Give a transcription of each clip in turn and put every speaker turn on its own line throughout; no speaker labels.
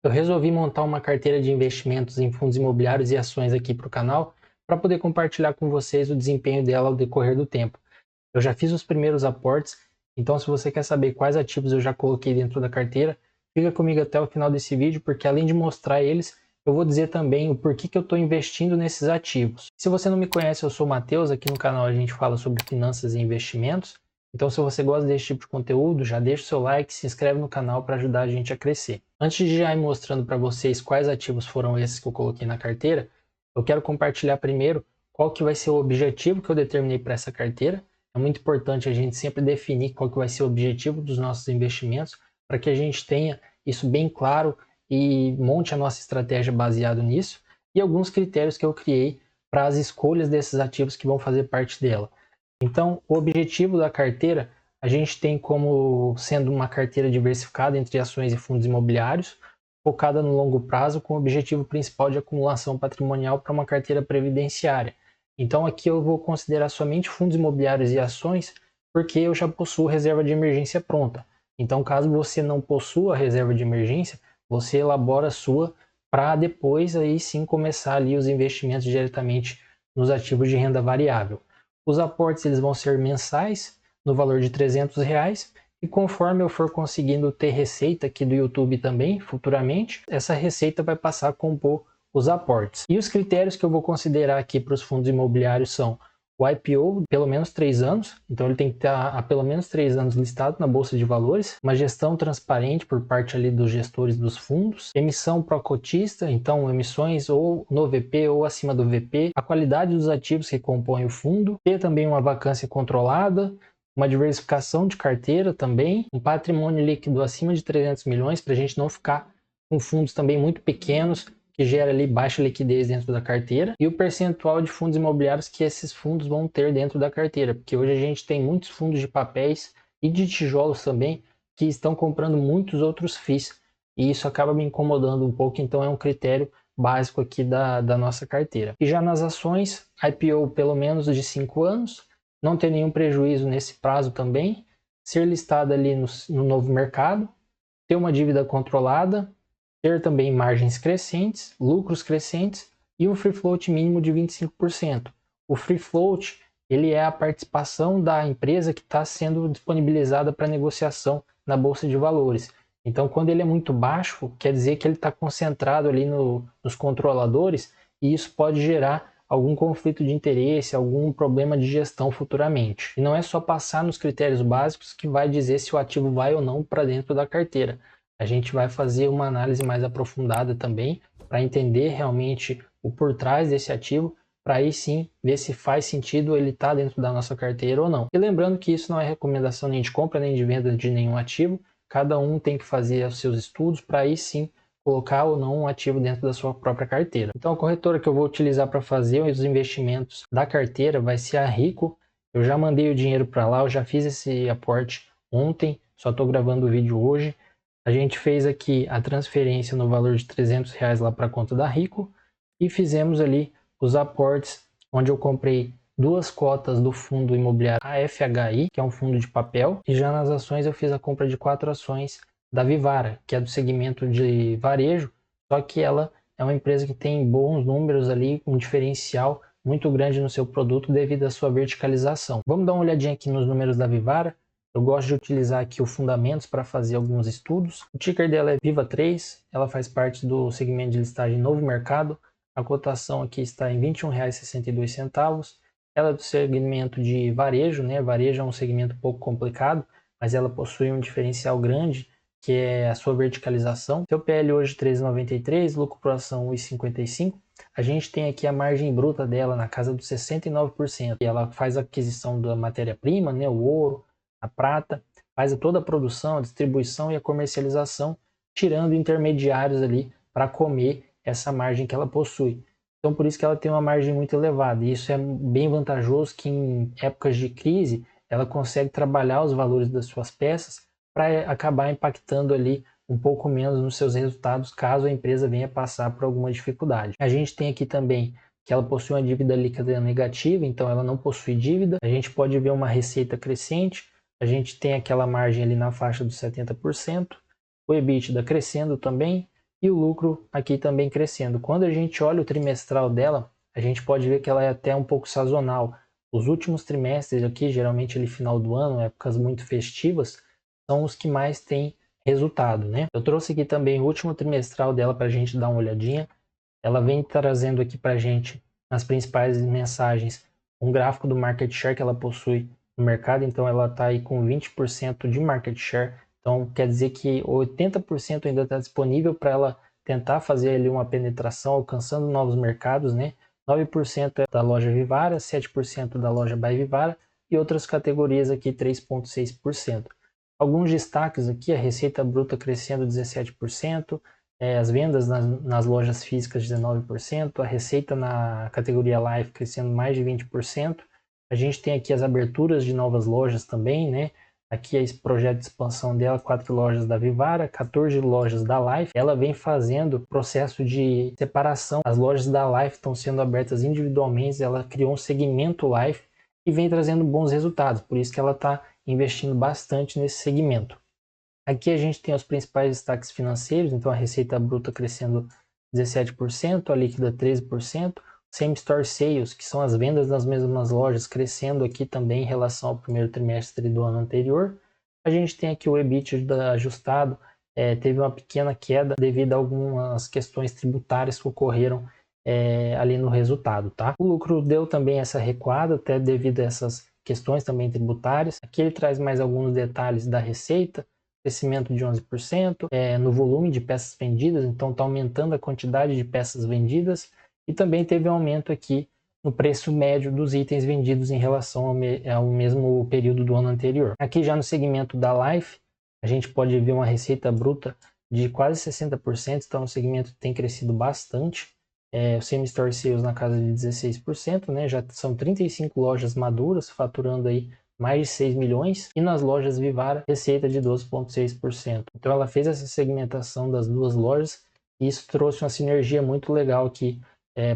Eu resolvi montar uma carteira de investimentos em fundos imobiliários e ações aqui para o canal, para poder compartilhar com vocês o desempenho dela ao decorrer do tempo. Eu já fiz os primeiros aportes, então se você quer saber quais ativos eu já coloquei dentro da carteira, fica comigo até o final desse vídeo, porque além de mostrar eles, eu vou dizer também o porquê que eu estou investindo nesses ativos. Se você não me conhece, eu sou o Matheus, aqui no canal a gente fala sobre finanças e investimentos. Então se você gosta desse tipo de conteúdo, já deixa o seu like, se inscreve no canal para ajudar a gente a crescer. Antes de já ir mostrando para vocês quais ativos foram esses que eu coloquei na carteira, eu quero compartilhar primeiro qual que vai ser o objetivo que eu determinei para essa carteira. É muito importante a gente sempre definir qual que vai ser o objetivo dos nossos investimentos, para que a gente tenha isso bem claro e monte a nossa estratégia baseado nisso, e alguns critérios que eu criei para as escolhas desses ativos que vão fazer parte dela. Então, o objetivo da carteira, a gente tem como sendo uma carteira diversificada entre ações e fundos imobiliários, focada no longo prazo, com o objetivo principal de acumulação patrimonial para uma carteira previdenciária. Então, aqui eu vou considerar somente fundos imobiliários e ações, porque eu já possuo reserva de emergência pronta. Então, caso você não possua reserva de emergência, você elabora a sua para depois aí sim começar ali os investimentos diretamente nos ativos de renda variável. Os aportes eles vão ser mensais, no valor de R$300, e conforme eu for conseguindo ter receita aqui do YouTube também, futuramente, essa receita vai passar a compor os aportes. E os critérios que eu vou considerar aqui para os fundos imobiliários são o IPO, pelo menos 3 anos, então ele tem que estar há pelo menos 3 anos listado na Bolsa de Valores, uma gestão transparente por parte ali dos gestores dos fundos, emissão pró-cotista, então emissões ou no VP ou acima do VP, a qualidade dos ativos que compõem o fundo, ter também uma vacância controlada, uma diversificação de carteira também, um patrimônio líquido acima de 300 milhões, para a gente não ficar com fundos também muito pequenos, que gera ali baixa liquidez dentro da carteira, e o percentual de fundos imobiliários que esses fundos vão ter dentro da carteira, porque hoje a gente tem muitos fundos de papéis e de tijolos também que estão comprando muitos outros FIIs, e isso acaba me incomodando um pouco, então é um critério básico aqui da nossa carteira. E já nas ações, IPO pelo menos de 5 anos, não ter nenhum prejuízo nesse prazo também, ser listado ali no novo mercado, ter uma dívida controlada, ter também margens crescentes, lucros crescentes e um free float mínimo de 25%. O free float ele é a participação da empresa que está sendo disponibilizada para negociação na Bolsa de Valores. Então, quando ele é muito baixo, quer dizer que ele está concentrado ali nos controladores, e isso pode gerar algum conflito de interesse, algum problema de gestão futuramente. E não é só passar nos critérios básicos que vai dizer se o ativo vai ou não para dentro da carteira. A gente vai fazer uma análise mais aprofundada também para entender realmente o por trás desse ativo, para aí sim ver se faz sentido ele estar dentro da nossa carteira ou não. E lembrando que isso não é recomendação nem de compra nem de venda de nenhum ativo, cada um tem que fazer os seus estudos para aí sim colocar ou não um ativo dentro da sua própria carteira. Então a corretora que eu vou utilizar para fazer os investimentos da carteira vai ser a Rico. Eu já mandei o dinheiro para lá, eu já fiz esse aporte ontem, só estou gravando o vídeo hoje. A gente fez aqui a transferência no valor de R$300 lá para a conta da Rico e fizemos ali os aportes, onde eu comprei 2 cotas do fundo imobiliário AFHI, que é um fundo de papel, e já nas ações eu fiz a compra de 4 ações da Vivara, que é do segmento de varejo, só que ela é uma empresa que tem bons números ali, um diferencial muito grande no seu produto devido à sua verticalização. Vamos dar uma olhadinha aqui nos números da Vivara. Eu gosto de utilizar aqui o Fundamentos para fazer alguns estudos. O ticker dela é Viva3, ela faz parte do segmento de listagem Novo Mercado. A cotação aqui está em R$ 21,62. Ela é do segmento de varejo, né? Varejo é um segmento um pouco complicado, mas ela possui um diferencial grande, que é a sua verticalização. Seu PL hoje 13,93, lucro por ação 1,55. A gente tem aqui a margem bruta dela na casa dos 69%. E ela faz a aquisição da matéria-prima, né? O ouro, a prata, faz toda a produção, a distribuição e a comercialização, tirando intermediários ali para comer essa margem que ela possui. Então por isso que ela tem uma margem muito elevada, e isso é bem vantajoso, que em épocas de crise ela consegue trabalhar os valores das suas peças para acabar impactando ali um pouco menos nos seus resultados caso a empresa venha passar por alguma dificuldade. A gente tem aqui também que ela possui uma dívida líquida negativa, então ela não possui dívida. A gente pode ver uma receita crescente, a gente tem aquela margem ali na faixa dos 70%, o EBITDA crescendo também, e o lucro aqui também crescendo. Quando a gente olha o trimestral dela, a gente pode ver que ela é até um pouco sazonal. Os últimos trimestres aqui, geralmente ali final do ano, épocas muito festivas, são os que mais têm resultado, né? Eu trouxe aqui também o último trimestral dela para a gente dar uma olhadinha. Ela vem trazendo aqui para a gente, nas principais mensagens, um gráfico do market share que ela possui no mercado. Então ela está aí com 20% de market share. Então quer dizer que 80% ainda está disponível para ela tentar fazer ali uma penetração, alcançando novos mercados, né? 9% é da loja Vivara, 7% da loja By Vivara e outras categorias aqui 3,6%. Alguns destaques aqui, a receita bruta crescendo 17%, as vendas nas lojas físicas 19%, a receita na categoria Life crescendo mais de 20%. A gente tem aqui as aberturas de novas lojas também, né? Aqui é esse projeto de expansão dela, 4 lojas da Vivara, 14 lojas da Life. Ela vem fazendo processo de separação. As lojas da Life estão sendo abertas individualmente, ela criou um segmento Life e vem trazendo bons resultados. Por isso que ela está investindo bastante nesse segmento. Aqui a gente tem os principais destaques financeiros, então a receita bruta crescendo 17%, a líquida 13%, Same Store Sales, que são as vendas nas mesmas lojas, crescendo aqui também em relação ao primeiro trimestre do ano anterior. A gente tem aqui o EBITDA ajustado, teve uma pequena queda devido a algumas questões tributárias que ocorreram ali no resultado, tá? O lucro deu também essa recuada, até devido a essas questões também tributárias. Aqui ele traz mais alguns detalhes da receita, crescimento de 11%, no volume de peças vendidas, então está aumentando a quantidade de peças vendidas, e também teve um aumento aqui no preço médio dos itens vendidos em relação ao mesmo período do ano anterior. Aqui já no segmento da Life, a gente pode ver uma receita bruta de quase 60%, então o segmento tem crescido bastante. O Same Store Sales na casa de 16%, né? Já são 35 lojas maduras, faturando aí mais de 6 milhões, e nas lojas Vivara, receita de 12,6%. Então ela fez essa segmentação das duas lojas e isso trouxe uma sinergia muito legal aqui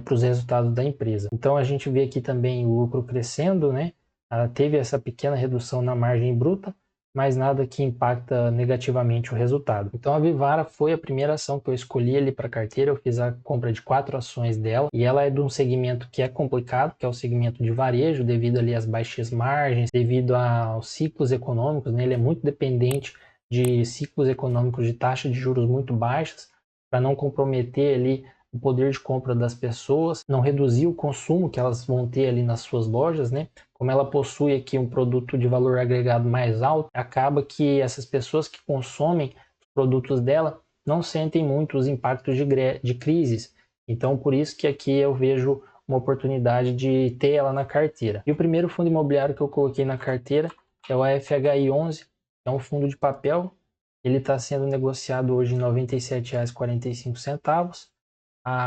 para os resultados da empresa. Então a gente vê aqui também o lucro crescendo, né? Ela teve essa pequena redução na margem bruta, mas nada que impacta negativamente o resultado. Então a Vivara foi a primeira ação que eu escolhi ali para a carteira. Eu fiz a compra de 4 ações dela e ela é de um segmento que é complicado, que é o segmento de varejo, devido ali às baixas margens, devido aos ciclos econômicos, né? Ele é muito dependente de ciclos econômicos de taxa de juros muito baixas, para não comprometer ali o poder de compra das pessoas, não reduzir o consumo que elas vão ter ali nas suas lojas, né? Como ela possui aqui um produto de valor agregado mais alto, acaba que essas pessoas que consomem os produtos dela não sentem muito os impactos de crises. Então, por isso que aqui eu vejo uma oportunidade de ter ela na carteira. E o primeiro fundo imobiliário que eu coloquei na carteira é o AFHI 11, é um fundo de papel. Ele está sendo negociado hoje em R$ 97,45.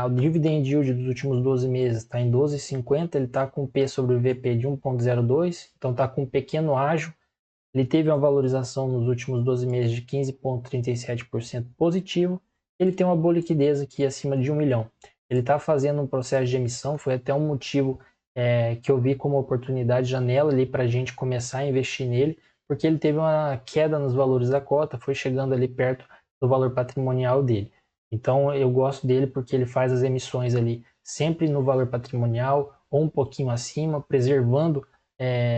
O dividend yield dos últimos 12 meses está em 12,50, ele está com P sobre o VP de 1,02, então está com um pequeno ágio. Ele teve uma valorização nos últimos 12 meses de 15,37% positivo. Ele tem uma boa liquidez aqui acima de 1 milhão. Ele está fazendo um processo de emissão, foi até um motivo que eu vi como oportunidade, janela ali para a gente começar a investir nele, porque ele teve uma queda nos valores da cota, foi chegando ali perto do valor patrimonial dele. Então eu gosto dele porque ele faz as emissões ali sempre no valor patrimonial ou um pouquinho acima, preservando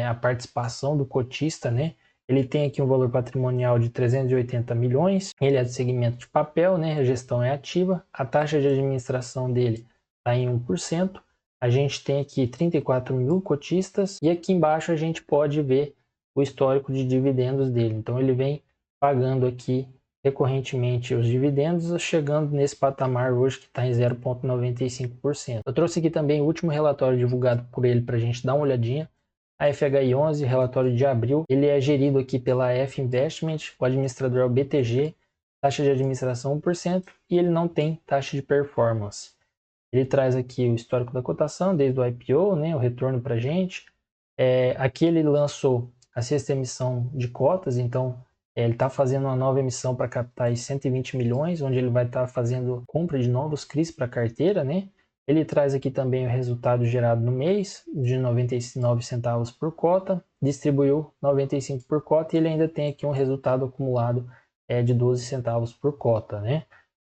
a participação do cotista, né? Ele tem aqui um valor patrimonial de 380 milhões, ele é do segmento de papel, né? A gestão é ativa, a taxa de administração dele está em 1%, a gente tem aqui 34 mil cotistas e aqui embaixo a gente pode ver o histórico de dividendos dele. Então ele vem pagando aqui recorrentemente os dividendos, chegando nesse patamar hoje que está em 0,95%. Eu trouxe aqui também o último relatório divulgado por ele para a gente dar uma olhadinha. A FHI 11, relatório de abril, ele é gerido aqui pela F Investment, o administrador é o BTG, taxa de administração 1% e ele não tem taxa de performance. Ele traz aqui o histórico da cotação desde o IPO, né, o retorno para a gente. Aqui ele lançou a sexta emissão de cotas, então ele está fazendo uma nova emissão para captar 120 milhões, onde ele vai estar fazendo compra de novos CRIs para a carteira, né? Ele traz aqui também o resultado gerado no mês, de 99 centavos por cota, distribuiu 95 por cota e ele ainda tem aqui um resultado acumulado de 12 centavos por cota, né?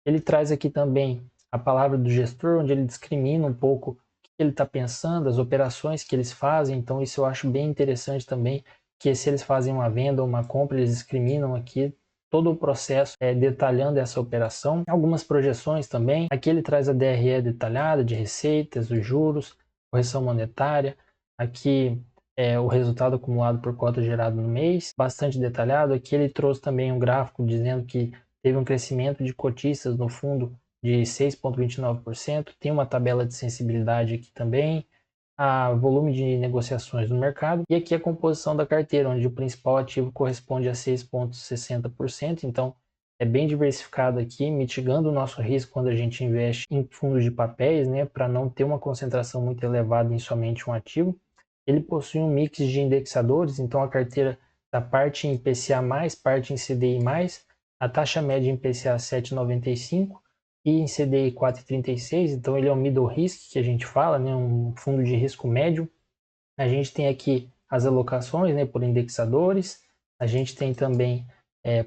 Ele traz aqui também a palavra do gestor, onde ele discrimina um pouco o que ele está pensando, as operações que eles fazem. Então isso eu acho bem interessante também, que se eles fazem uma venda ou uma compra, eles discriminam aqui todo o processo, detalhando essa operação. Algumas projeções também. Aqui ele traz a DRE detalhada de receitas, os juros, correção monetária. Aqui o resultado acumulado por cota gerado no mês, bastante detalhado. Aqui ele trouxe também um gráfico dizendo que teve um crescimento de cotistas no fundo de 6,29%. Tem uma tabela de sensibilidade aqui também, a volume de negociações no mercado, e aqui a composição da carteira, onde o principal ativo corresponde a 6,60%. Então é bem diversificado aqui, mitigando o nosso risco quando a gente investe em fundos de papéis, né, para não ter uma concentração muito elevada em somente um ativo. Ele possui um mix de indexadores, então a carteira da parte em IPCA+, parte em CDI+, a taxa média em IPCA 7,95 e em CDI 4,36, então ele é um middle risk que a gente fala, né, um fundo de risco médio. A gente tem aqui as alocações, né, por indexadores, a gente tem também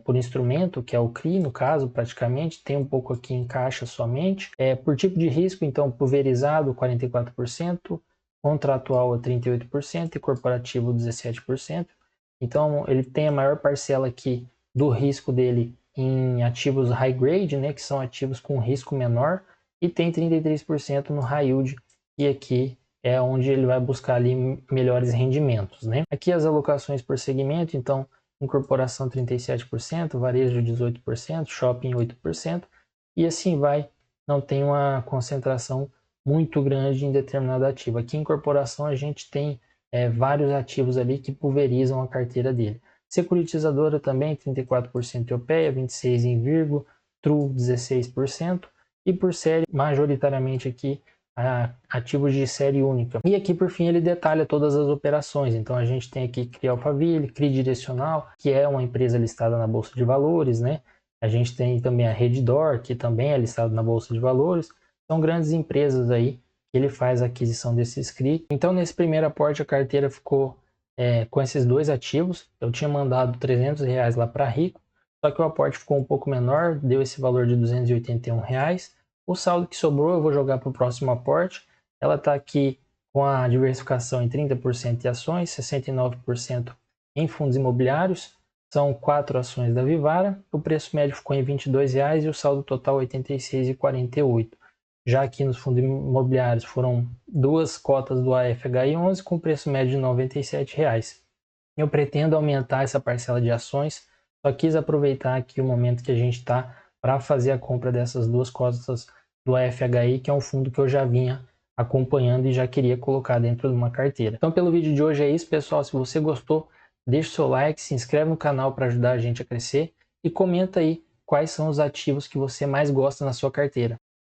por instrumento, que é o CRI no caso, praticamente, tem um pouco aqui em caixa somente. Por tipo de risco, então, pulverizado 44%, contratual a 38% e corporativo 17%. Então, ele tem a maior parcela aqui do risco dele em ativos high grade, né, que são ativos com risco menor, e tem 33% no high yield, e aqui é onde ele vai buscar ali melhores rendimentos, né? Aqui as alocações por segmento, então, incorporação 37%, varejo 18%, shopping 8%, e assim vai, não tem uma concentração muito grande em determinado ativo. Aqui em incorporação a gente tem vários ativos ali que pulverizam a carteira dele. Securitizadora também, 34% Europeia, 26% em Virgo, Tru 16%, e por série, majoritariamente aqui, ativos de série única. E aqui por fim ele detalha todas as operações. Então a gente tem aqui CRI Alphaville, CRI Direcional, que é uma empresa listada na Bolsa de Valores, né? A gente tem também a Redditor, que também é listada na Bolsa de Valores. São grandes empresas aí que ele faz a aquisição desses CRI. Então nesse primeiro aporte a carteira ficou com esses dois ativos. Eu tinha mandado R$300 lá para Rico, só que o aporte ficou um pouco menor, deu esse valor de R$281. O saldo que sobrou eu vou jogar para o próximo aporte. Ela está aqui com a diversificação em 30% em ações, 69% em fundos imobiliários. São 4 ações da Vivara. O preço médio ficou em R$22 e o saldo total R$ 86,48. Já aqui nos fundos imobiliários foram 2 cotas do AFHI11 com preço médio de R$ 97. Eu pretendo aumentar essa parcela de ações, só quis aproveitar aqui o momento que a gente está para fazer a compra dessas 2 cotas do AFHI, que é um fundo que eu já vinha acompanhando e já queria colocar dentro de uma carteira. Então pelo vídeo de hoje é isso, pessoal. Se você gostou, deixa o seu like, se inscreve no canal para ajudar a gente a crescer e comenta aí quais são os ativos que você mais gosta na sua carteira.